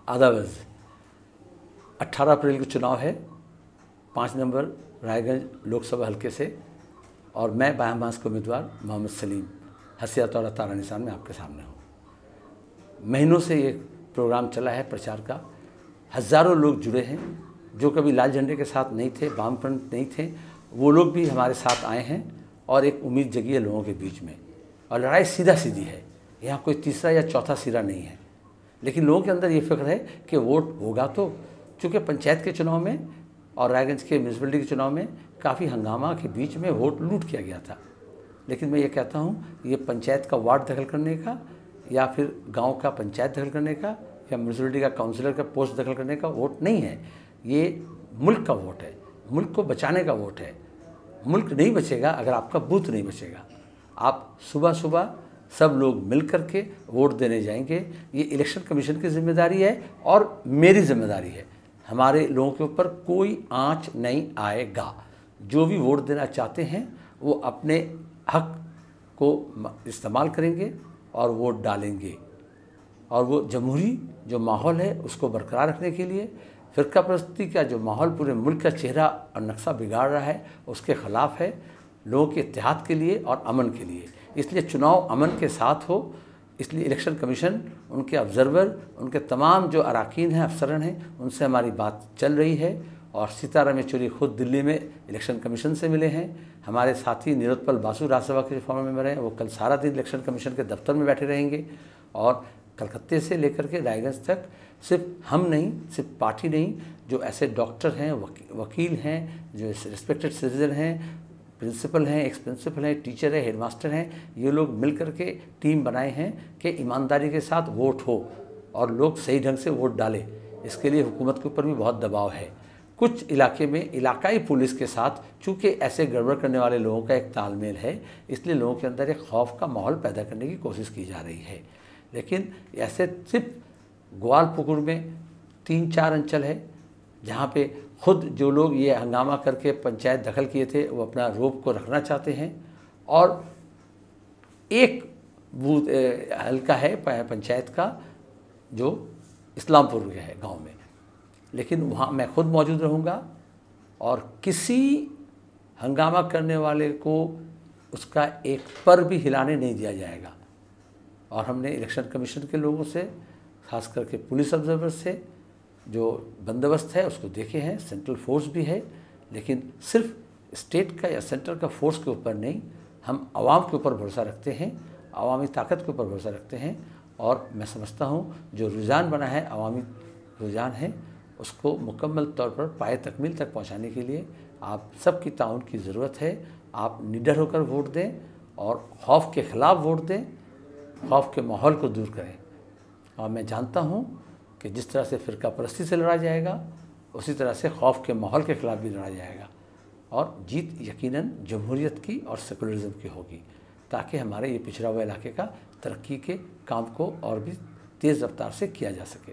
आदावज़ 18 अप्रैल को चुनाव है, 5 नंबर रायगंज लोकसभा हल्के से, और मैं बायां बांस के उम्मीदवार मोहम्मद सलीम हसिया तौरा तारा निशान में आपके सामने हूँ। महीनों से ये प्रोग्राम चला है प्रचार का, हज़ारों लोग जुड़े हैं। जो कभी लाल झंडे के साथ नहीं थे, वामपंथ नहीं थे, वो लोग भी हमारे साथ आए हैं और एक उम्मीद जगी है लोगों के बीच में। और लड़ाई सीधा सीधी है, यहाँ कोई तीसरा या चौथा सिरा नहीं है, लेकिन लोगों के अंदर ये फिक्र है कि वोट होगा तो। चूँकि पंचायत के चुनाव में और रायगंज के म्यूनसिपलिटी के चुनाव में काफ़ी हंगामा के बीच में वोट लूट किया गया था, लेकिन मैं ये कहता हूँ ये पंचायत का वार्ड दखल करने का या फिर गांव का पंचायत दखल करने का या म्यूनसिपलिटी का काउंसिलर का पोस्ट दखल करने का वोट नहीं है, ये मुल्क का वोट है, मुल्क को बचाने का वोट है। मुल्क नहीं बचेगा अगर आपका बूथ नहीं बचेगा। आप सुबह सुबह सब लोग मिल कर के वोट देने जाएंगे, ये इलेक्शन कमीशन की जिम्मेदारी है और मेरी जिम्मेदारी है। हमारे लोगों के ऊपर कोई आँच नहीं आएगा। जो भी वोट देना चाहते हैं वो अपने हक को इस्तेमाल करेंगे और वोट डालेंगे, और वो जमहूरी जो माहौल है उसको बरकरार रखने के लिए, फ़िरका परस्ती का जो माहौल पूरे मुल्क का चेहरा और नक्शा बिगाड़ रहा है उसके ख़िलाफ़ है, लोगों के इत्तेहाद के लिए और अमन के लिए। इसलिए चुनाव अमन के साथ हो, इसलिए इलेक्शन कमीशन, उनके ऑब्ज़र्वर, उनके तमाम जो अरकान हैं, अफसरान हैं, उनसे हमारी बात चल रही है। और सीताराम येचुरी खुद दिल्ली में इलेक्शन कमीशन से मिले हैं। हमारे साथी निरोत्पल बासु राज्यसभा के फॉर्म मेंबर हैं, वो कल सारा दिन इलेक्शन कमीशन के दफ्तर में बैठे रहेंगे। और कलकत्ते से लेकर के रायगंज तक सिर्फ हम नहीं, सिर्फ पार्टी नहीं, जो ऐसे डॉक्टर हैं, वकील हैं, जो रिस्पेक्टेड सिटीजन हैं, प्रिंसिपल हैं, एक्स प्रिंसिपल हैं, टीचर हैं, हेडमास्टर हैं, ये लोग मिल कर के टीम बनाए हैं कि ईमानदारी के साथ वोट हो और लोग सही ढंग से वोट डालें। इसके लिए हुकूमत के ऊपर भी बहुत दबाव है। कुछ इलाके में इलाकाई पुलिस के साथ चूँकि ऐसे गड़बड़ करने वाले लोगों का एक तालमेल है, इसलिए लोगों के अंदर एक खौफ का माहौल पैदा करने की कोशिश की जा रही है। लेकिन ऐसे सिर्फ ग्वालपुकुर में 3-4 अंचल है जहाँ पे खुद जो लोग ये हंगामा करके पंचायत दखल किए थे वो अपना रोब को रखना चाहते हैं, और एक बूथ हल्का है पंचायत का जो इस्लामपुर के है गांव में, लेकिन वहाँ मैं खुद मौजूद रहूँगा और किसी हंगामा करने वाले को उसका एक पर भी हिलाने नहीं दिया जाएगा। और हमने इलेक्शन कमीशन के लोगों से, खास करके पुलिस ऑब्जर्वर से, जो बंदोबस्त है उसको देखे हैं, सेंट्रल फोर्स भी है, लेकिन सिर्फ स्टेट का या सेंटर का फोर्स के ऊपर नहीं, हम आवाम के ऊपर भरोसा रखते हैं, अवामी ताकत के ऊपर भरोसा रखते हैं। और मैं समझता हूँ जो रुझान बना है, अवामी रुझान है, उसको मुकम्मल तौर पर पाए तकमील तक पहुँचाने के लिए आप सबकी ताउन की ज़रूरत है। आप निडर होकर वोट दें और खौफ के ख़िलाफ़ वोट दें, खौफ के माहौल को दूर करें। और मैं जानता हूँ कि जिस तरह से फ़िरका परस्ती से लड़ा जाएगा, उसी तरह से खौफ के माहौल के ख़िलाफ़ भी लड़ा जाएगा, और जीत यकीनन जमहूरियत की और सेकुलरिज़म की होगी, ताकि हमारे ये पिछड़ा हुआ इलाके का तरक्की के काम को और भी तेज़ रफ्तार से किया जा सके।